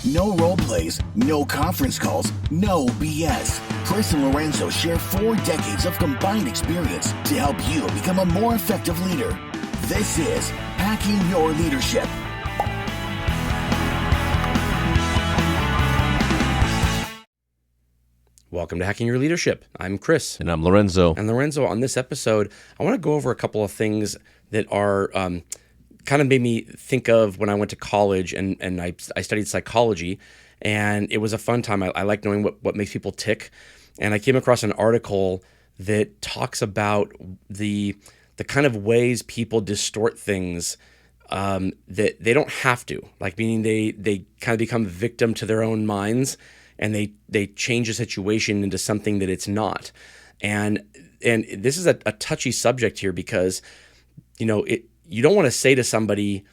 No role plays, no conference calls, no BS. Chris and Lorenzo share 4 decades of combined experience to help you become a more effective leader. This is Hacking Your Leadership. Welcome to Hacking Your Leadership. I'm Chris. And I'm Lorenzo. And Lorenzo, on this episode, I want to go over a couple of things that are kind of made me think of when I went to college and I studied psychology, and it was a fun time. I like knowing what makes people tick. And I came across an article that talks about the kind of ways people distort things that they don't have to, like meaning they kind of become victim to their own minds, and they change a situation into something that it's not. And this is a touchy subject here because, you don't want to say to somebody,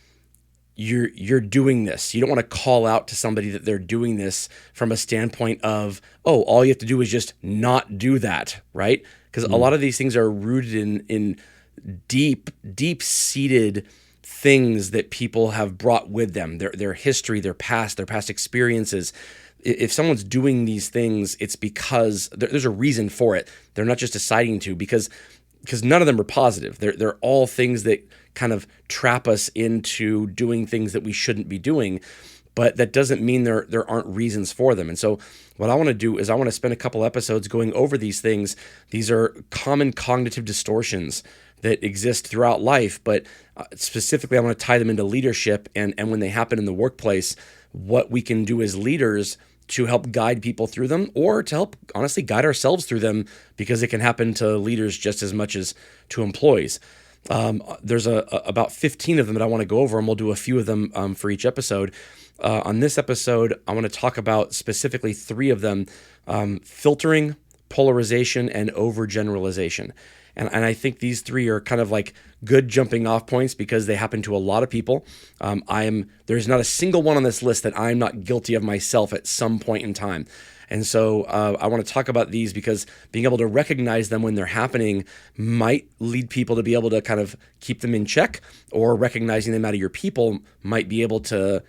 you're doing this. You don't want to call out to somebody that they're doing this from a standpoint of, oh, all you have to do is just not do that, right? Because a lot of these things are rooted in deep-seated things that people have brought with them, their history, their past experiences. If someone's doing these things, it's because there's a reason for it. They're not just deciding to, because none of them are positive. They're all things that kind of trap us into doing things that we shouldn't be doing, but that doesn't mean there aren't reasons for them. And so what I want to do is I want to spend a couple episodes going over these things. These are common cognitive distortions that exist throughout life, but specifically I want to tie them into leadership and when they happen in the workplace, what we can do as leaders to help guide people through them, or to help, honestly, guide ourselves through them, because it can happen to leaders just as much as to employees. There's about 15 of them that I want to go over, and we'll do a few of them for each episode. On this episode, I want to talk about specifically 3 of them: filtering, polarization, and overgeneralization. And I think these 3 are kind of like good jumping off points because they happen to a lot of people. There's not a single one on this list that I'm not guilty of myself at some point in time. And so I want to talk about these because being able to recognize them when they're happening might lead people to be able to kind of keep them in check, or recognizing them out of your people might be able to,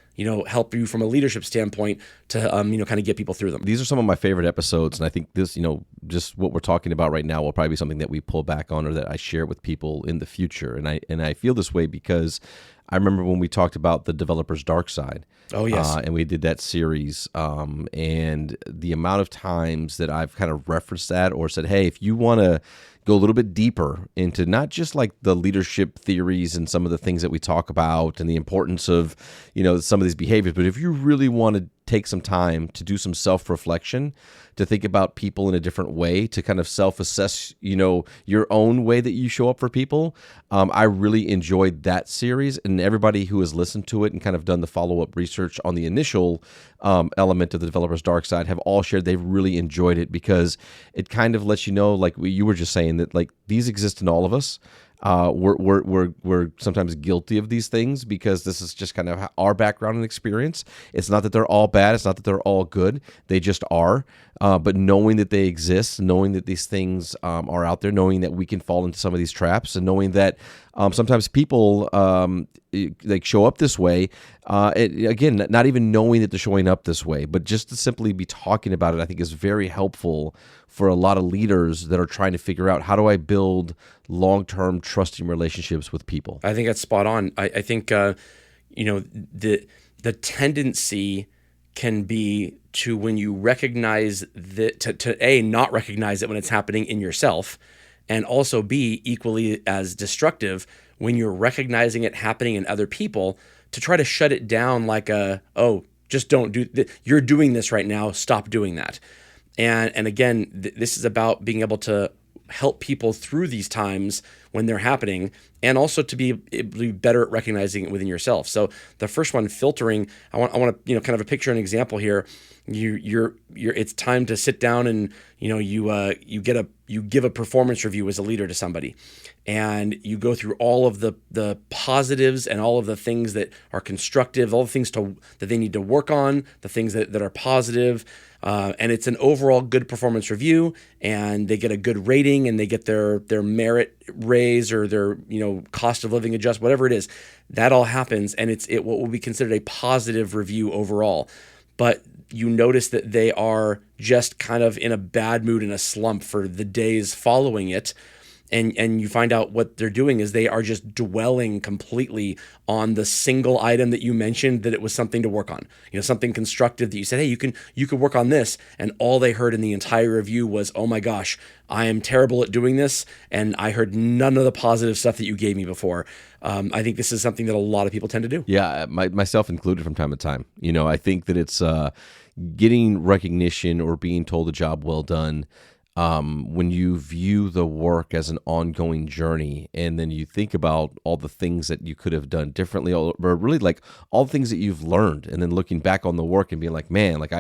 help you from a leadership standpoint to, kind of get people through them. These are some of my favorite episodes, and I think this, just what we're talking about right now will probably be something that we pull back on, or that I share with people in the future. And I feel this way because I remember when we talked about the developer's dark side. Oh, yes. And we did that series, and the amount of times that I've kind of referenced that or said, hey, if you want to go a little bit deeper into not just like the leadership theories and some of the things that we talk about and the importance of, some of these behaviors, but if you really want to take some time to do some self-reflection, to think about people in a different way, to kind of self-assess, your own way that you show up for people. I really enjoyed that series, and everybody who has listened to it and kind of done the follow-up research on the initial element of the developer's dark side have all shared they've really enjoyed it, because it kind of lets you know, like you were just saying, that like these exist in all of us. We're sometimes guilty of these things because this is just kind of our background and experience. It's not that they're all bad. It's not that they're all good. They just are. But knowing that they exist, knowing that these things are out there, knowing that we can fall into some of these traps, and knowing that sometimes people like show up this way. Again, not even knowing that they're showing up this way, but just to simply be talking about it, I think is very helpful for a lot of leaders that are trying to figure out, how do I build long-term trusting relationships with people? I think that's spot on. I think the tendency can be to, when you recognize that, to A, not recognize it when it's happening in yourself, and also B, equally as destructive, when you're recognizing it happening in other people, to try to shut it down like just don't do you're doing this right now, stop doing that. And again, this is about being able to help people through these times when they're happening, and also to be better at recognizing it within yourself. So the first one, filtering, I want to kind of a picture an example here. It's time to sit down and you give a performance review as a leader to somebody, and you go through all of the positives and all of the things that are constructive, all the things that they need to work on, the things that are positive. And it's an overall good performance review, and they get a good rating, and they get their merit raise or their cost of living adjust, whatever it is. That all happens, and it's what will be considered a positive review overall. but you notice that they are just kind of in a bad mood and a slump for the days following it. And you find out what they're doing is they are just dwelling completely on the single item that you mentioned that it was something to work on. Something constructive that you said, hey, you could work on this. And all they heard in the entire review was, oh my gosh, I am terrible at doing this. And I heard none of the positive stuff that you gave me before. I think this is something that a lot of people tend to do. Yeah, myself included from time to time. I think that it's getting recognition or being told a job well done. When you view the work as an ongoing journey, and then you think about all the things that you could have done differently, or really like all the things that you've learned, and then looking back on the work and being like, man, like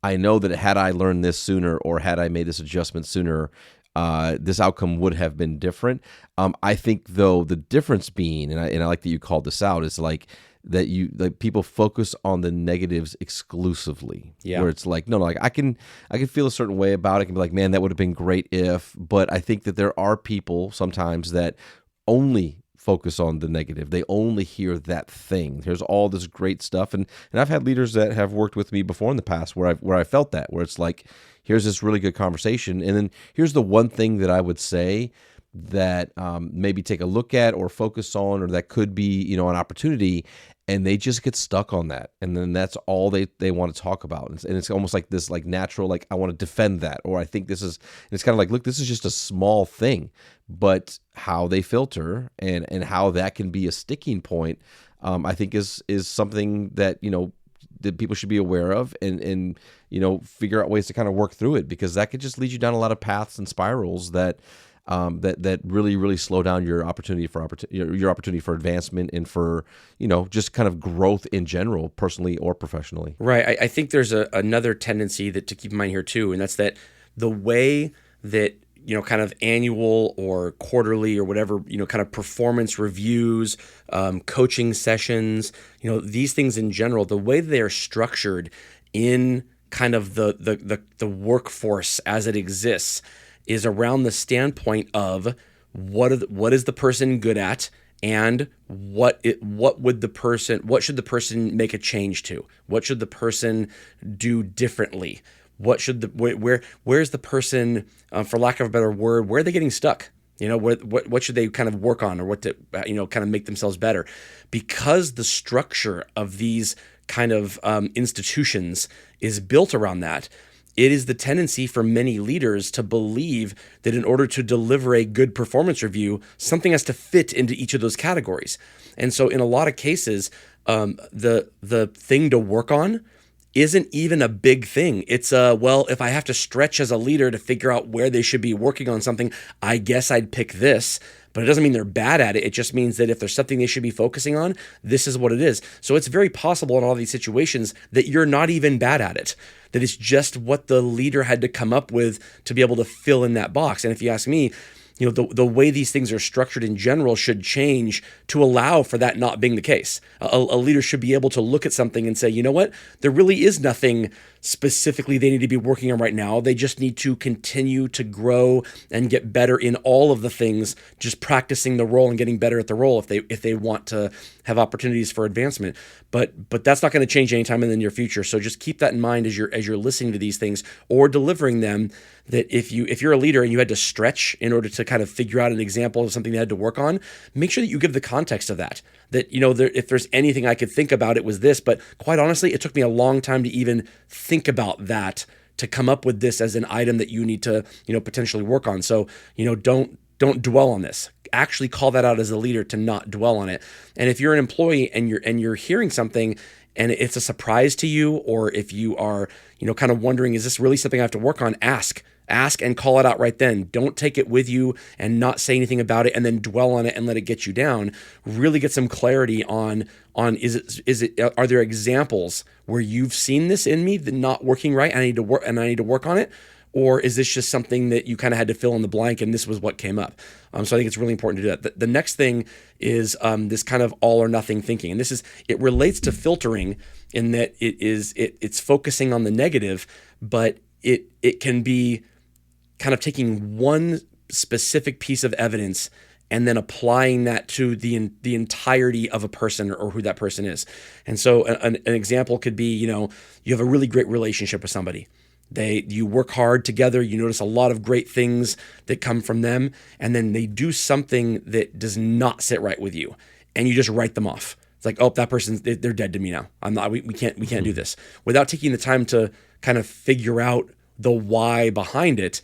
I know that had I learned this sooner, or had I made this adjustment sooner, this outcome would have been different. I think though the difference being, and I like that you called this out, is that people focus on the negatives exclusively. Yeah. Where it's like, no, like I can feel a certain way about it. I can be like, man, that would have been great if. But I think that there are people sometimes that only focus on the negative. They only hear that thing. There's all this great stuff, and I've had leaders that have worked with me before in the past where I felt that, where it's like, here's this really good conversation, and then here's the one thing that I would say that maybe take a look at or focus on, or that could be an opportunity, and they just get stuck on that, and then that's all they want to talk about, and it's almost like this like natural, like I want to defend that, or I think this is, and it's kind of like, look, this is just a small thing, but how they filter and how that can be a sticking point, I think is something that that people should be aware of, and figure out ways to kind of work through it, because that could just lead you down a lot of paths and spirals that really, really slow down your opportunity for advancement, and for just kind of growth in general, personally or professionally. Right. I think there's another tendency that to keep in mind here too, and that's that the way that kind of annual or quarterly or whatever kind of performance reviews, coaching sessions, these things in general, the way they are structured in kind of the workforce as it exists is around the standpoint of what is the person good at, and what should the person make a change to? What should the person do differently? Where's the person, for lack of a better word, where are they getting stuck? What should they kind of work on, or what to kind of make themselves better? Because the structure of these kind of institutions is built around that. It is the tendency for many leaders to believe that in order to deliver a good performance review, something has to fit into each of those categories. And so in a lot of cases, the thing to work on isn't even a big thing. It's well, if I have to stretch as a leader to figure out where they should be working on something, I guess I'd pick this. But it doesn't mean they're bad at it. It just means that if there's something they should be focusing on, this is what it is. So it's very possible in all these situations that you're not even bad at it, that it's just what the leader had to come up with to be able to fill in that box. And if you ask me, the way these things are structured in general should change to allow for that not being the case. A leader should be able to look at something and say, you know what, there really is nothing specifically they need to be working on right now. They just need to continue to grow and get better in all of the things, just practicing the role and getting better at the role if they want to have opportunities for advancement. But that's not going to change anytime in the near future. So just keep that in mind as you're listening to these things or delivering them, that if you're a leader and you had to stretch in order to kind of figure out an example of something they had to work on, make sure that you give the context of that. That, if there's anything I could think about, it was this. But quite honestly, it took me a long time to even think about that, to come up with this as an item that you need to, potentially work on. So, don't dwell on this. Actually call that out as a leader, to not dwell on it. And if you're an employee and you're hearing something and it's a surprise to you, or if you are, kind of wondering, is this really something I have to work on? Ask and call it out right then. Don't take it with you and not say anything about it and then dwell on it and let it get you down. Really get some clarity on are there examples where you've seen this in me that not working right and I need to work on it? Or is this just something that you kind of had to fill in the blank and this was what came up? So I think it's really important to do that. The next thing is this kind of all or nothing thinking. And it relates to filtering in that it's focusing on the negative, but it can be kind of taking one specific piece of evidence and then applying that to the entirety of a person or who that person is. And so an example could be, you have a really great relationship with somebody. You work hard together, you notice a lot of great things that come from them, and then they do something that does not sit right with you, and you just write them off. It's like, oh, that person's, they're dead to me now. We can't do this. Without taking the time to kind of figure out the why behind it.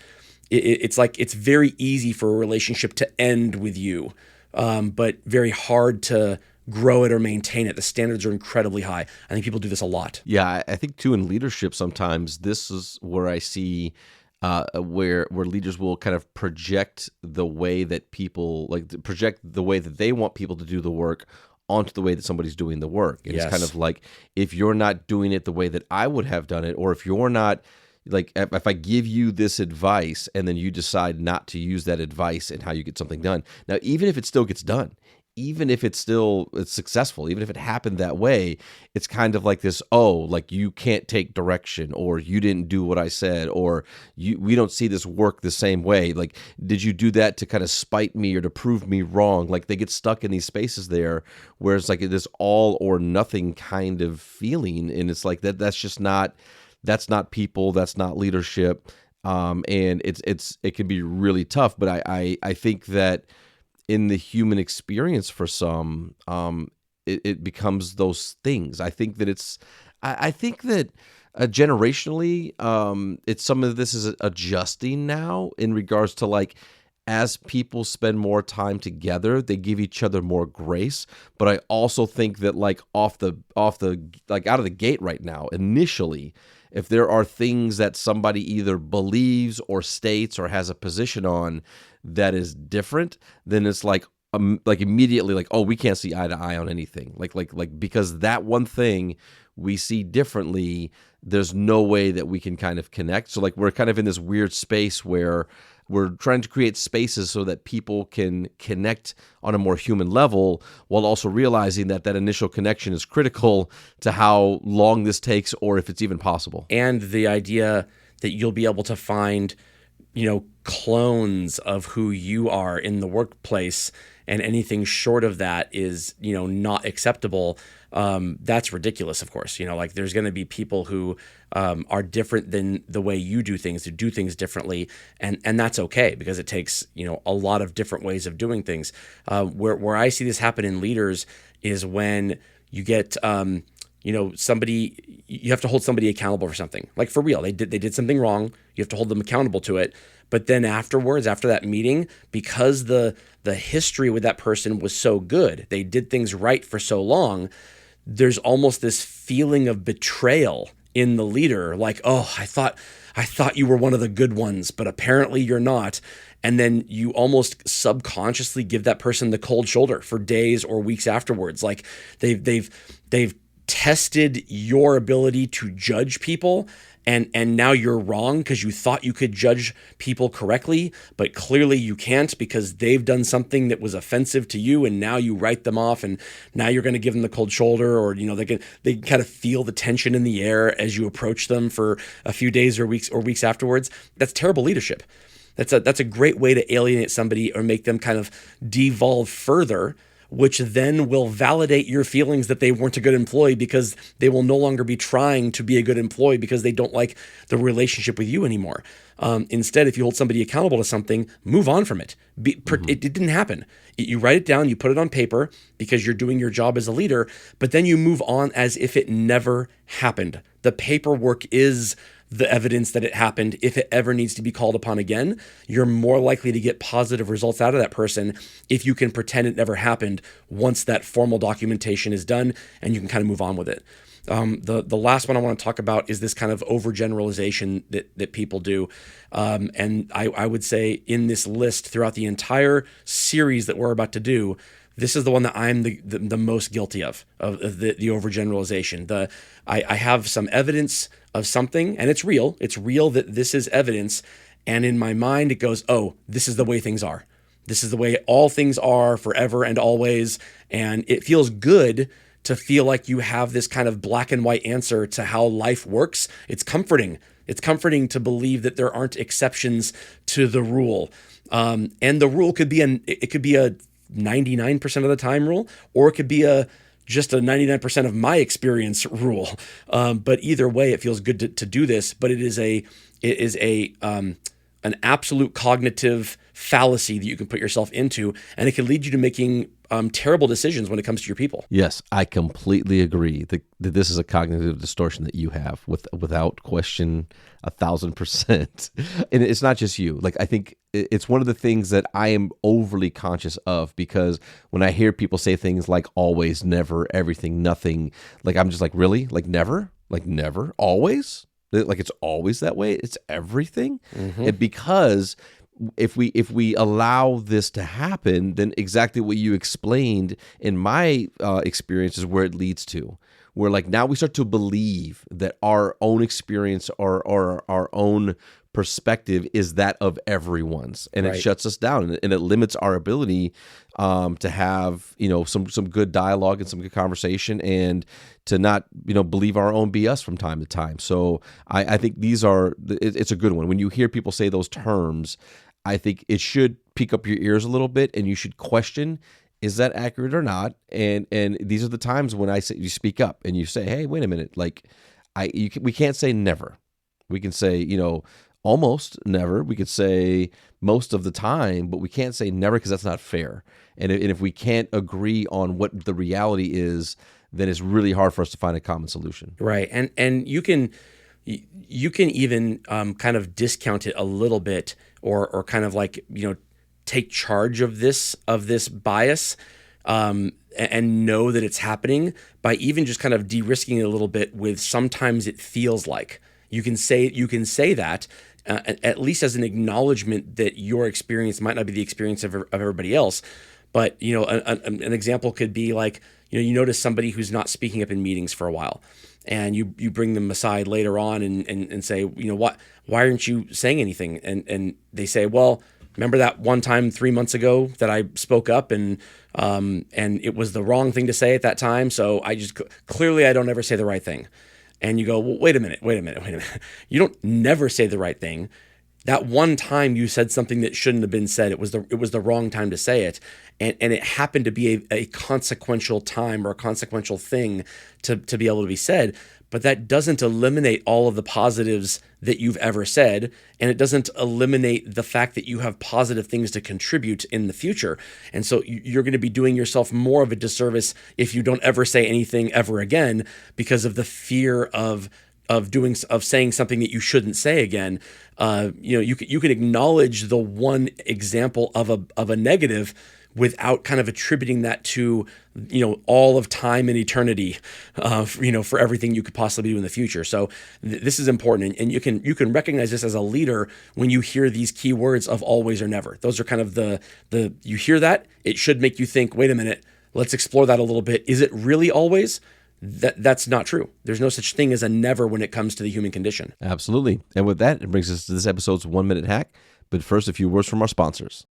It's like it's very easy for a relationship to end with you, but very hard to grow it or maintain it. The standards are incredibly high. I think people do this a lot. Yeah, I think too in leadership sometimes this is where I see where leaders will kind of project the way that they want people to do the work onto the way that somebody's doing the work. And It's kind of like, if you're not doing it the way that I would have done it, or if you're not, like, if I give you this advice and then you decide not to use that advice in how you get something done. Now, even if it still gets done, even if it's successful, even if it happened that way, it's kind of like this, like you can't take direction, or you didn't do what I said, or we don't see this work the same way. Like, did you do that to kind of spite me or to prove me wrong? Like, they get stuck in these spaces there where it's like this all or nothing kind of feeling. And it's like that's not people, that's not leadership. And it can be really tough, but I think that in the human experience for some, it becomes those things. I think that generationally, it's some of this is adjusting now in regards to, like, as people spend more time together, they give each other more grace. But I also think that, like, off the like out of the gate right now, initially, if there are things that somebody either believes or states or has a position on that is different, then it's like immediately like, oh, we can't see eye to eye on anything. Like because that one thing we see differently, there's no way that we can kind of connect. So, like, we're kind of in this weird space where we're trying to create spaces so that people can connect on a more human level, while also realizing that initial connection is critical to how long this takes, or if it's even possible. And the idea that you'll be able to find, clones of who you are in the workplace, and anything short of that is, not acceptable. That's ridiculous, of course. Like, there's going to be people who are different than the way you do things, who do things differently, and that's okay, because it takes, a lot of different ways of doing things. Where I see this happen in leaders is when you get somebody, you have to hold somebody accountable for something. Like, for real, they did something wrong. You have to hold them accountable to it. But then afterwards, after that meeting, because the history with that person was so good, they did things right for so long, there's almost this feeling of betrayal in the leader. Like, oh, I thought you were one of the good ones, but apparently you're not. And then you almost subconsciously give that person the cold shoulder for days or weeks afterwards. Like, they've tested your ability to judge people, and now you're wrong because you thought you could judge people correctly, but clearly you can't, because they've done something that was offensive to you, and now you write them off, and now you're going to give them the cold shoulder, or they kind of feel the tension in the air as you approach them for a few days or weeks afterwards. That's terrible leadership. That's a great way to alienate somebody or make them kind of devolve further, which then will validate your feelings that they weren't a good employee, because they will no longer be trying to be a good employee because they don't like the relationship with you anymore. Instead, if you hold somebody accountable to something, move on from it. It didn't happen. You write it down, you put it on paper because you're doing your job as a leader, but then you move on as if it never happened. The paperwork is the evidence that it happened. If it ever needs to be called upon again, you're more likely to get positive results out of that person if you can pretend it never happened once that formal documentation is done and you can kind of move on with it. The last one I want to talk about is this kind of overgeneralization that people do. And I would say in this list throughout the entire series that we're about to do, this is the one that I'm the most guilty of the overgeneralization. I have some evidence of something, and it's real. It's real that this is evidence. And in my mind, it goes, oh, this is the way things are. This is the way all things are forever and always. And it feels good to feel like you have this kind of black and white answer to how life works. It's comforting. It's comforting to believe that there aren't exceptions to the rule. And the rule could be it could be a 99% of the time rule, or it could be just a 99% of my experience rule. But either way, it feels good to do this. But it is an absolute cognitive fallacy that you can put yourself into, and it can lead you to making terrible decisions when it comes to your people. Yes, I completely agree that this is a cognitive distortion that you have without question, 1,000%. And it's not just you. Like, I think it's one of the things that I am overly conscious of, because when I hear people say things like always, never, everything, nothing, like I'm just like, really? Like never? Like never? Always? Like it's always that way? It's everything? And because if we allow this to happen, then exactly what you explained in my experience is where it leads to. Where like now we start to believe that our own experience or our own perspective is that of everyone's, and it shuts us down, and it limits our ability to have some good dialogue and some good conversation, and to not believe our own BS from time to time. So I think it's a good one. When you hear people say those terms, I think it should pick up your ears a little bit, and you should question, is that accurate or not? And these are the times when I say you speak up and you say, hey, wait a minute, like we can't say never. We can say almost never. We could say most of the time, but we can't say never, because that's not fair. And if we can't agree on what the reality is, then it's really hard for us to find a common solution. Right. And you can even kind of discount it a little bit, or kind of like take charge of this bias, and know that it's happening by even just kind of de-risking it a little bit with sometimes it feels like. You can say that at least as an acknowledgement that your experience might not be the experience of everybody else. But an example could be like you notice somebody who's not speaking up in meetings for a while, and you bring them aside later on and say, why aren't you saying anything? And they say, well, remember that one time 3 months ago that I spoke up and it was the wrong thing to say at that time. So I just clearly I don't ever say the right thing. And you go, well, wait a minute. You don't never say the right thing. That one time you said something that shouldn't have been said. It was the wrong time to say it. And it happened to be a consequential time or a consequential thing to be able to be said. But that doesn't eliminate all of the positives that you've ever said. And it doesn't eliminate the fact that you have positive things to contribute in the future. And so you're going to be doing yourself more of a disservice if you don't ever say anything ever again, because of the fear of saying something that you shouldn't say again. You can acknowledge the one example of a negative without kind of attributing that to all of time and eternity, for everything you could possibly do in the future. So this is important, and you can recognize this as a leader when you hear these key words of always or never. Those are kind of the you hear that, it should make you think, wait a minute, let's explore that a little bit. Is it really always? That's not true. There's no such thing as a never when it comes to the human condition. Absolutely. And with that, it brings us to this episode's 1 minute hack. But first, a few words from our sponsors.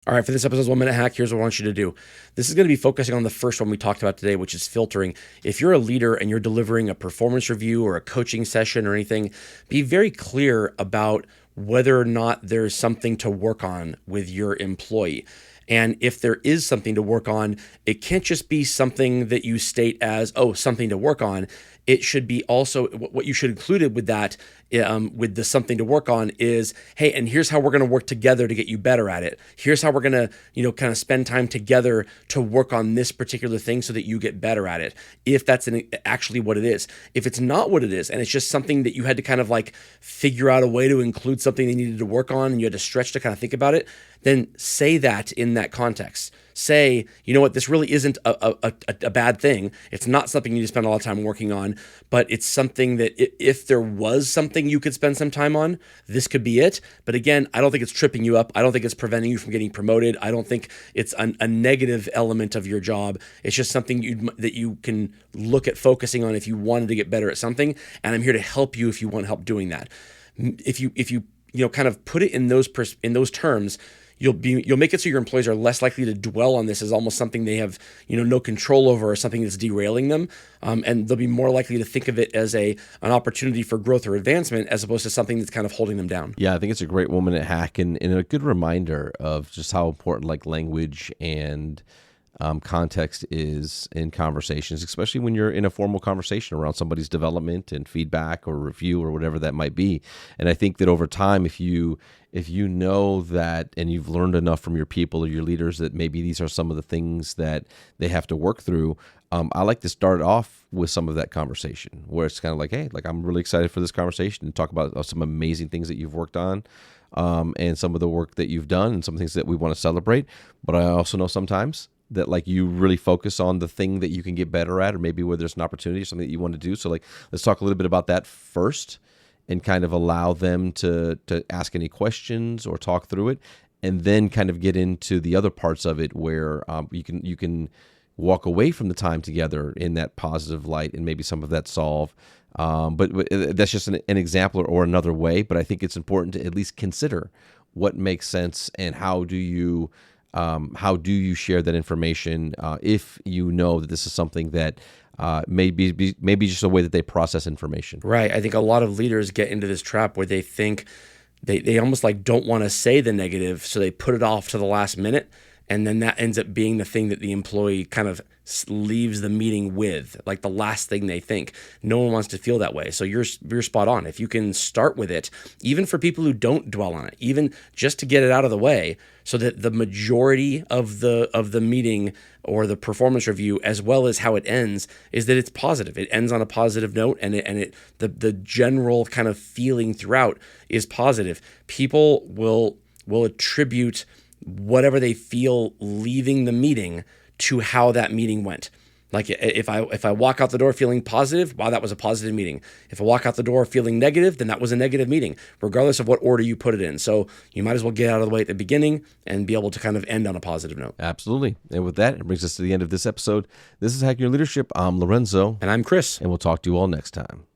All right, for this episode's 1 minute hack, here's what I want you to do. This is going to be focusing on the first one we talked about today, which is filtering. If you're a leader and you're delivering a performance review or a coaching session or anything, be very clear about whether or not there's something to work on with your employee. And if there is something to work on, it can't just be something that you state as, something to work on. It should be also, what you should include with that, with the something to work on is, hey, and here's how we're going to work together to get you better at it. Here's how we're going to, kind of spend time together to work on this particular thing so that you get better at it. If that's actually what it is. If it's not what it is, and it's just something that you had to kind of like figure out a way to include something they needed to work on, and you had to stretch to kind of think about it, then say that in that context. Say, you know what, this really isn't a bad thing. It's not something you need to spend a lot of time working on, but it's something that if there was something you could spend some time on, this could be it. But again, I don't think it's tripping you up. I don't think it's preventing you from getting promoted. I don't think it's a negative element of your job. It's just something that you can look at focusing on if you wanted to get better at something. And I'm here to help you if you want help doing that. If you kind of put it in those terms, you'll make it so your employees are less likely to dwell on this as almost something they have no control over, or something that's derailing them, and they'll be more likely to think of it as an opportunity for growth or advancement as opposed to something that's kind of holding them down. Yeah, I think it's a great 1 minute hack, and a good reminder of just how important like language and context is in conversations, especially when you're in a formal conversation around somebody's development and feedback or review or whatever that might be. And I think that over time, if you know that, and you've learned enough from your people or your leaders that maybe these are some of the things that they have to work through, I like to start off with some of that conversation where it's kind of like, hey, like I'm really excited for this conversation and talk about some amazing things that you've worked on. And some of the work that you've done and some things that we want to celebrate. But I also know sometimes that like you really focus on the thing that you can get better at, or maybe where there's an opportunity or something that you want to do. So like, let's talk a little bit about that first and kind of allow them to ask any questions or talk through it, and then kind of get into the other parts of it where you can walk away from the time together in that positive light and maybe some of that solve. But that's just an example or another way. But I think it's important to at least consider what makes sense and how do you share that information if you know that this is something that maybe just a way that they process information. Right. I think a lot of leaders get into this trap where they think they almost like don't want to say the negative, so they put it off to the last minute. And then that ends up being the thing that the employee kind of leaves the meeting with, like the last thing they think. No one wants to feel that way. So you're spot on. If you can start with it, even for people who don't dwell on it, even just to get it out of the way, so that the majority of the meeting or the performance review, as well as how it ends, is that it's positive. It ends on a positive note, and the general kind of feeling throughout is positive. People will attribute whatever they feel leaving the meeting to how that meeting went. Like if I walk out the door feeling positive, wow, that was a positive meeting. If I walk out the door feeling negative, then that was a negative meeting, regardless of what order you put it in. So you might as well get out of the way at the beginning and be able to kind of end on a positive note. Absolutely. And with that, it brings us to the end of this episode. This is Hacking Your Leadership. I'm Lorenzo. And I'm Chris. And we'll talk to you all next time.